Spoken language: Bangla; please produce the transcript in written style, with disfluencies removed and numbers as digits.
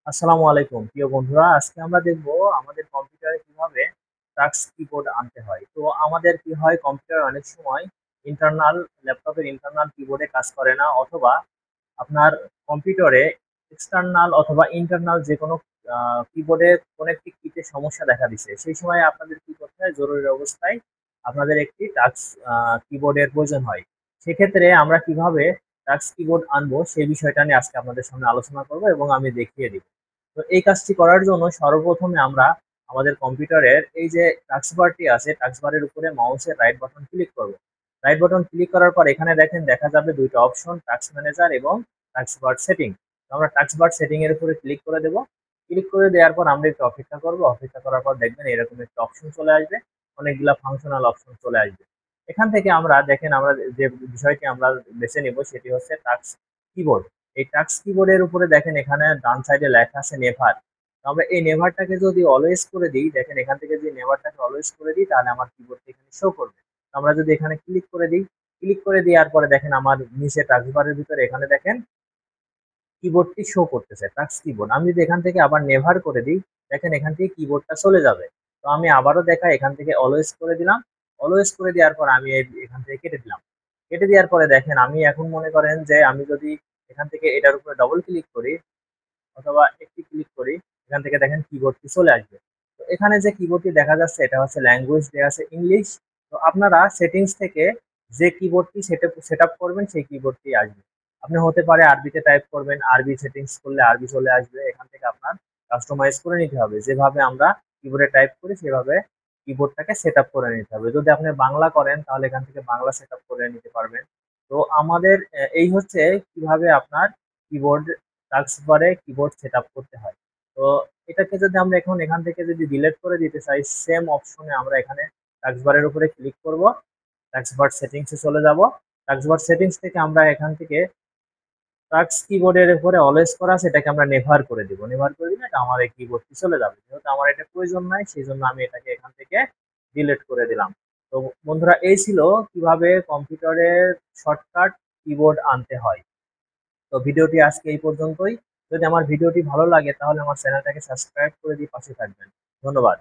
আসসালামু আলাইকুম প্রিয় বন্ধুরা, আজকে আমরা দেখব আমাদের কম্পিউটারে কিভাবে টাক্স কিবোর্ড আনতে হয়। তো আমাদের কি হয়, কম্পিউটার অনেক সময় ইন্টারনাল ল্যাপটপের ইন্টারনাল কিবোর্ডে কাজ করে না, অথবা আপনার কম্পিউটারে এক্সটার্নাল অথবা ইন্টারনাল যে কোনো কিবোর্ডে কোনো একটি কিতে সমস্যা দেখা দিচ্ছে। সেই সময় আপনাদের কি করতে হয়, জরুরি অবস্থায় আপনাদের একটি টাক্স কিবোর্ডের প্রয়োজন হয়। সেক্ষেত্রে আমরা কিভাবে টাক্স কিবোর্ড আনবো সেই বিষয়টা নিয়ে আজকে আপনাদের সামনে আলোচনা করব এবং আমি দেখিয়ে দিব। তো এই কাজটি করার জন্য সর্বপ্রথমে আমরা আমাদের কম্পিউটারের এই যে টাস্ক বারটি আছে, টাস্ক বারের উপরে মাউসের রাইট বাটন ক্লিক করব। রাইট বাটন ক্লিক করার পর এখানে দেখেন দেখা যাবে দুইটা অপশন, টাস্ক ম্যানেজার এবং টাস্ক বার সেটিং। তো আমরা টাস্ক বার সেটিং এর উপরে ক্লিক করে দেব। ক্লিক করে দেওয়ার পর আমরা একটু অপেক্ষা করব। অপেক্ষা করার পর দেখবেন এরকম একটা অপশন চলে আসবে, অনেকগুলা ফাংশনাল অপশন চলে আসবে। এখান থেকে আমরা দেখেন আমরা যে বিষয়টি আমরা বেছে নিব সেটি হচ্ছে টাস্ক কিবোর্ড। এই টাক্স কিবোর্ডের উপরে দেখেন এখানে ডান সাইডে লেখা আছে নেভার। আমরা এই নেভারটাকে যদি অলওয়েজ করে দিই, দেখেন এখান থেকে যদি নেভারটাকে অলওয়েজ করে দিই তাহলে আমার কিবোর্ডটা এখানে শো করবে। তো আমরা যদি এখানে ক্লিক করে দিই, ক্লিক করে দেওয়ার পরে দেখেন আমার নিচে টাক্স বারের ভিতরে এখানে দেখেন কিবোর্ডটি শো করতেছে টাক্স কিবোর্ড। আমি যদি এখান থেকে আবার নেভার করে দিই, দেখেন এখান থেকে কিবোর্ডটা চলে যাবে। তো আমি আবারও দেখা এখান থেকে অলওয়েজ করে দিলাম। অলওয়েজ করে দেওয়ার পর আমি এখান থেকে কেটে দিলাম। কেটে দেওয়ার পরে দেখেন আমি এখন মনে করেন যে আমি যদি এখান থেকে এটার উপরে ডবল ক্লিক করি অথবা একটি ক্লিক করি, এখান থেকে দেখেন কিবোর্ডটি চলে আসবে। তো এখানে যে কিবোর্ডটি দেখা যাচ্ছে এটা হচ্ছে ল্যাঙ্গুয়েজ দেওয়া আছে ইংলিশ। তো আপনারা সেটিংস থেকে যে কিবোর্ডটি সেট আপ করবেন সেই কিবোর্ডটি আসবে। আপনি হতে পারে আরবিতে টাইপ করবেন, আরবি সেটিংস করলে আরবি চলে আসবে। এখান থেকে আপনার কাস্টমাইজ করে নিতে হবে, যেভাবে আমরা কিবোর্ডে টাইপ করি সেভাবে কিবোর্ডটাকে সেট আপ করে নিতে হবে। যদি আপনি বাংলা করেন তাহলে এখান থেকে বাংলা সেট আপ করে নিতে পারবেন। তো আমাদের এই হচ্ছে কিভাবে আপনার কিবোর্ড টাস্ক বারে কিবোর্ড সেটআপ করতে হয়। তো এটাকে যদি আমরা এখন এখান থেকে যদি ডিলিট করে দিতে চাই, সেম অপশনে আমরা এখানে টাস্ক বারের উপরে ক্লিক করব। টাস্ক বার সেটিংস এ চলে যাব। টাস্ক বার সেটিংস থেকে আমরা এখান থেকে টাস্ক কিবোর্ডের উপরে অলওয়েজ করা আছে এটাকে আমরা নেভার করে দিব। নেভার করে দিলে এটা আমার এই কিবোর্ডটি চলে যাবে। যেহেতু আমার এটা প্রয়োজন নাই সেজন্য আমি এটাকে এখান থেকে ডিলিট করে দিলাম। তো বন্ধুরা, এই ছিল কিভাবে কম্পিউটারের শর্টকাট কিবোর্ড আনতে হয়। তো ভিডিওটি আজকে এই পর্যন্তই। যদি আমার ভিডিওটি ভালো লাগে তাহলে আমার চ্যানেলটাকে সাবস্ক্রাইব করে দিয়ে পাশে থাকবেন। ধন্যবাদ।